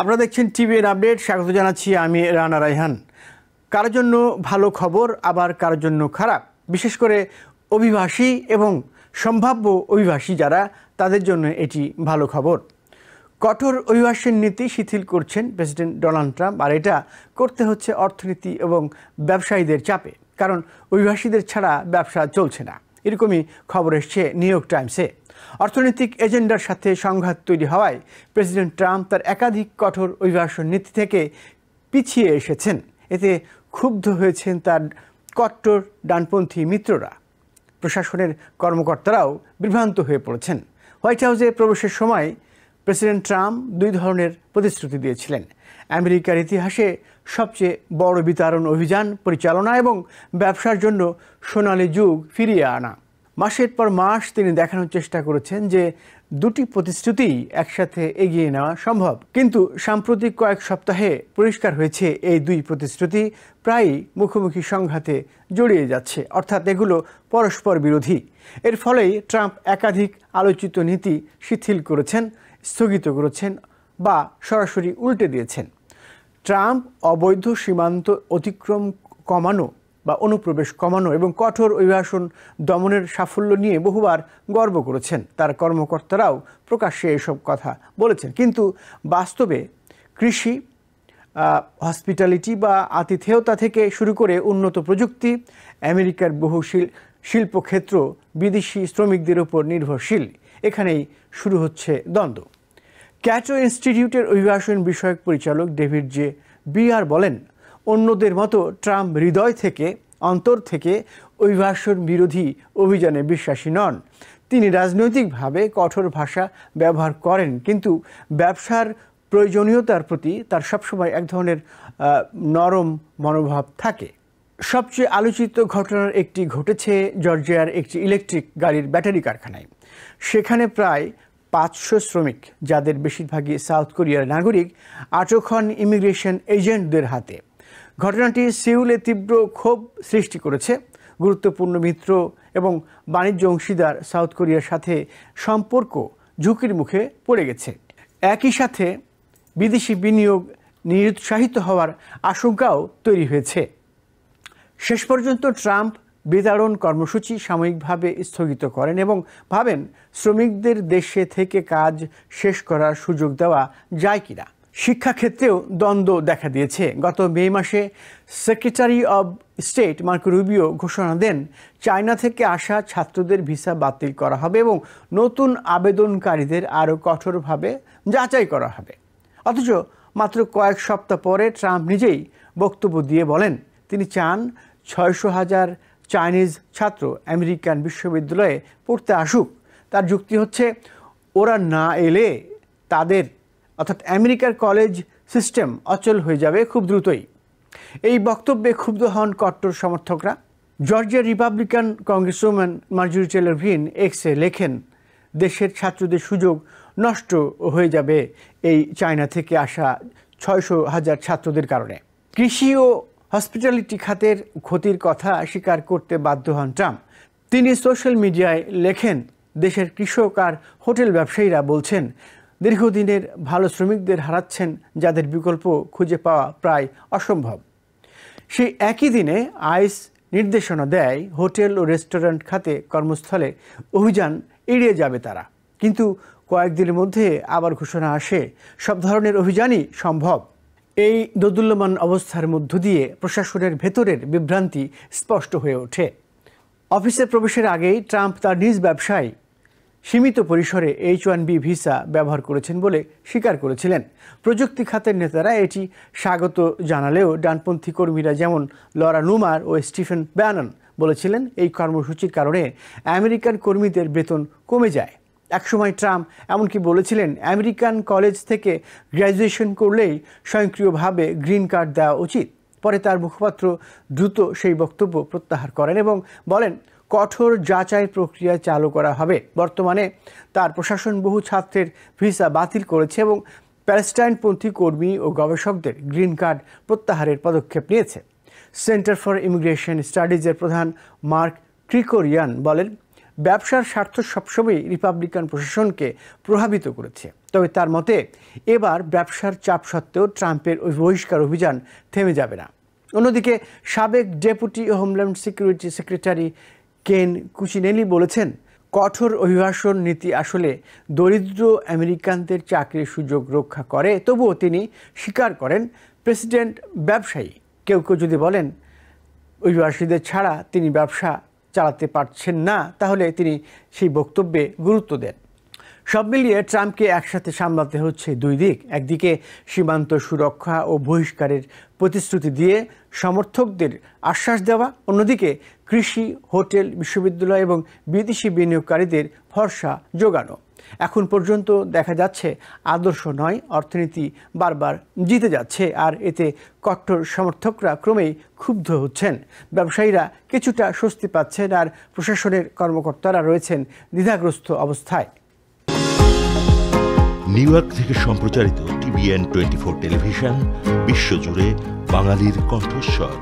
আপনারা দেখছেন TVN update. স্বাগত জানাচ্ছি আমি রানা রায়হান। কারোর জন্য ভালো খবর, আবার কারোর জন্য খারাপ। বিশেষ করে অভিবাসী এবং সম্ভাব্য অভিবাসী যারা, তাদের জন্য এটি ভালো খবর। কঠোর অভিবাসন নীতি শিথিল করছেন প্রেসিডেন্ট ডোনাল্ড ট্রাম্প, আর এটা করতে হচ্ছে অর্থনীতি এবং ব্যবসায়ীদের চাপে, কারণ অভিবাসীদের ছাড়া ব্যবসা চলছে না। এরকমই খবর এসছে নিউ ইয়র্ক টাইমসে। অর্থনৈতিক এজেন্ডার সাথে সংঘাত তৈরি হওয়ায় প্রেসিডেন্ট ট্রাম্প তার একাধিক কঠোর অভিবাসন নীতি থেকে পিছিয়ে এসেছেন। এতে ক্ষুব্ধ হয়েছেন তার কট্টর ডানপন্থী মিত্ররা। প্রশাসনের কর্মকর্তারাও বিভ্রান্ত হয়ে পড়েছেন। হোয়াইট হাউসে প্রবেশের সময় প্রেসিডেন্ট ট্রাম্প দুই ধরনের প্রতিশ্রুতি দিয়েছিলেন: আমেরিকার ইতিহাসে সবচেয়ে বড় বিতরণ অভিযান পরিচালনা এবং ব্যবসার জন্য সোনালী যুগ ফিরিয়ে আনা। মাসের পর মাস তিনি দেখানোর চেষ্টা করেছেন যে দুটি প্রতিশ্রুতিই একসাথে এগিয়ে নেওয়া সম্ভব। কিন্তু সাম্প্রতিক কয়েক সপ্তাহে পরিষ্কার হয়েছে এই দুই প্রতিশ্রুতি প্রায়ই মুখোমুখি সংঘাতে জড়িয়ে যাচ্ছে, অর্থাৎ এগুলো পরস্পর বিরোধী। এর ফলেই ট্রাম্প একাধিক আলোচিত নীতি শিথিল করেছেন, স্থগিত করেছেন বা সরাসরি উল্টে দিয়েছেন। ট্রাম্প অবৈধ সীমান্ত অতিক্রম কমানো বা অনুপ্রবেশ কমানো এবং কঠোর অভিবাসন দমনের সাফল্য নিয়ে বহুবার গর্ব করেছেন। তার কর্মকর্তারাও প্রকাশ্যে এসব কথা বলেছেন। কিন্তু বাস্তবে কৃষি, হসপিটালিটি বা আতিথেয়তা থেকে শুরু করে উন্নত প্রযুক্তি, আমেরিকার বহু শিল্পক্ষেত্র বিদেশি শ্রমিকদের উপর নির্ভরশীল। এখানেই শুরু হচ্ছে দ্বন্দ্ব। ক্যাটো ইনস্টিটিউটের অভিবাসন বিষয়ক পরিচালক ডেভিড জে বিয়ার বলেন, অন্যদের মতো ট্রাম্প হৃদয় থেকে, অন্তর থেকে অভিবাসন বিরোধী অভিযানে বিশ্বাসী নন। তিনি রাজনৈতিকভাবে কঠোর ভাষা ব্যবহার করেন, কিন্তু ব্যবসার প্রয়োজনীয়তার প্রতি তার সবসময় এক ধরনের নরম মনোভাব থাকে। সবচেয়ে আলোচিত ঘটনার একটি ঘটেছে জর্জিয়ার একটি ইলেকট্রিক গাড়ির ব্যাটারি কারখানায়। সেখানে প্রায় 500 শ্রমিক, যাদের বেশিরভাগই সাউথ কোরিয়ার নাগরিক, আটক হন ইমিগ্রেশন এজেন্টদের হাতে। ঘটনাটি সিউলে তীব্র ক্ষোভ সৃষ্টি করেছে। গুরুত্বপূর্ণ মিত্র এবং বাণিজ্য অংশীদার সাউথ কোরিয়ার সাথে সম্পর্ক ঝুঁকির মুখে পড়ে গেছে। একই সাথে বিদেশি বিনিয়োগ নিরুৎসাহিত হওয়ার আশঙ্কাও তৈরি হয়েছে। শেষ পর্যন্ত ট্রাম্প বিতাড়ন কর্মসূচি সাময়িকভাবে স্থগিত করেন এবং ভাবেন শ্রমিকদের দেশে থেকে কাজ শেষ করার সুযোগ দেওয়া যায় কিনা। শিক্ষাক্ষেত্রেও দ্বন্দ্ব দেখা দিয়েছে। গত মে মাসে secretary of state Marco Rubio ঘোষণা দেন, চায়না থেকে আসা ছাত্রদের ভিসা বাতিল করা হবে এবং নতুন আবেদনকারীদের আরও কঠোরভাবে যাচাই করা হবে। অথচ মাত্র কয়েক সপ্তাহ পরে ট্রাম্প নিজেই বক্তব্য দিয়ে বলেন তিনি চান 600,000 চাইনিজ ছাত্র আমেরিকান বিশ্ববিদ্যালয়ে পড়তে আসুক। তার যুক্তি হচ্ছে, ওরা না এলে তাদের অর্থাৎ আমেরিকার কলেজ সিস্টেম অচল হয়ে যাবে খুব দ্রুতই। এই বক্তব্যে ক্ষুব্ধ হন কট্টর সমর্থকরা। জর্জিয়ার Republican congressman Marjorie Taylor Greene এক্সে লেখেন, দেশের ছাত্রদের সুযোগ নষ্ট হয়ে যাবে এই চায়না থেকে আসা 600,000 ছাত্রদের কারণে। কৃষি ও হসপিটালিটি খাতের ক্ষতির কথা স্বীকার করতে বাধ্য হন ট্রাম্প। তিনি সোশ্যাল মিডিয়ায় লেখেন, দেশের কৃষক আর হোটেল ব্যবসায়ীরা বলছেন দীর্ঘদিনের ভালো শ্রমিকদের হারাচ্ছেন, যাদের বিকল্প খুঁজে পাওয়া প্রায় অসম্ভব। সেই একই দিনে আইস নির্দেশনা দেয় হোটেল ও রেস্টুরেন্ট খাতে কর্মস্থলে অভিযান এড়িয়ে যাবে তারা। কিন্তু কয়েকদিনের মধ্যে আবার ঘোষণা আসে সব ধরনের অভিযানই সম্ভব। এই দোদুল্যমান অবস্থার মধ্য দিয়ে প্রশাসনের ভেতরের বিভ্রান্তি স্পষ্ট হয়ে ওঠে। অফিসে প্রবেশের আগেই ট্রাম্প তার নিজ ব্যবসায় সীমিত পরিসরে H-1B ভিসা ব্যবহার করেছেন বলে স্বীকার করেছিলেন। প্রযুক্তি খাতের নেতারা এটি স্বাগত জানালেও ডানপন্থী কর্মীরা যেমন লরা লুমার ও স্টিফেন ব্যানন বলেছিলেন, এই কর্মসূচির কারণে আমেরিকান কর্মীদের বেতন কমে যায়। একসময় ট্রাম্প এমনকি বলেছিলেন, আমেরিকান কলেজ থেকে গ্র্যাজুয়েশন করলেই স্বয়ংক্রিয়ভাবে গ্রিন কার্ড দেওয়া উচিত। পরে তার মুখপাত্র দ্রুত সেই বক্তব্য প্রত্যাহার করেন এবং বলেন কঠোর যাচাই প্রক্রিয়া চালু করা হবে। বর্তমানে তার প্রশাসন বহু ছাত্রের ভিসা বাতিল করেছে এবং প্যালেস্টাইনপন্থী কর্মী ও গবেষকদের গ্রিন কার্ড প্রত্যাহারের পদক্ষেপ নিয়েছে। সেন্টার ফর ইমিগ্রেশন স্টাডিজের প্রধান মার্ক ক্রিকোরিয়ান বলেন, ব্যবসার স্বার্থ সবসময় রিপাবলিকান প্রশাসনকে প্রভাবিত করেছে। তবে তার মতে এবার ব্যবসার চাপ সত্ত্বেও ট্রাম্পের ওই বহিষ্কার অভিযান থেমে যাবে না। অন্যদিকে সাবেক ডেপুটি হোমল্যান্ড সিকিউরিটি সেক্রেটারি কেন কুচিনেলি বলেছেন, কঠোর অভিবাসন নীতি আসলে দরিদ্র আমেরিকানদের চাকরির সুযোগ রক্ষা করে। তবুও তিনি স্বীকার করেন, প্রেসিডেন্ট ব্যবসায়ী। কেউ কেউ যদি বলেন অভিবাসীদের ছাড়া তিনি ব্যবসা চালাতে পারছেন না, তাহলে তিনি সেই বক্তব্যে গুরুত্ব দেন। সব মিলিয়ে ট্রাম্পকে একসাথে সামলাতে হচ্ছে দুই দিক। একদিকে সীমান্ত সুরক্ষা ও বহিষ্কারের প্রতিশ্রুতি দিয়ে সমর্থকদের আশ্বাস দেওয়া, অন্যদিকে কৃষি, হোটেল, বিশ্ববিদ্যালয় এবং বিদেশি বিনিয়োগকারীদের ভরসা জোগানো। এখন পর্যন্ত দেখা যাচ্ছে আদর্শ নয়, অর্থনীতি বারবার জিতে যাচ্ছে, আর এতে কট্টর সমর্থকরা ক্রমেই ক্ষুব্ধ হচ্ছেন। ব্যবসায়ীরা কিছুটা স্বস্তি পাচ্ছেন, আর প্রশাসনের কর্মকর্তারা রয়েছেন দ্বিধাগ্রস্ত অবস্থায়। নিউ ইয়র্ক থেকে সম্প্রচারিত TVN 24 টেলিভিশন, বিশ্বজুড়ে বাঙালির কণ্ঠস্বর।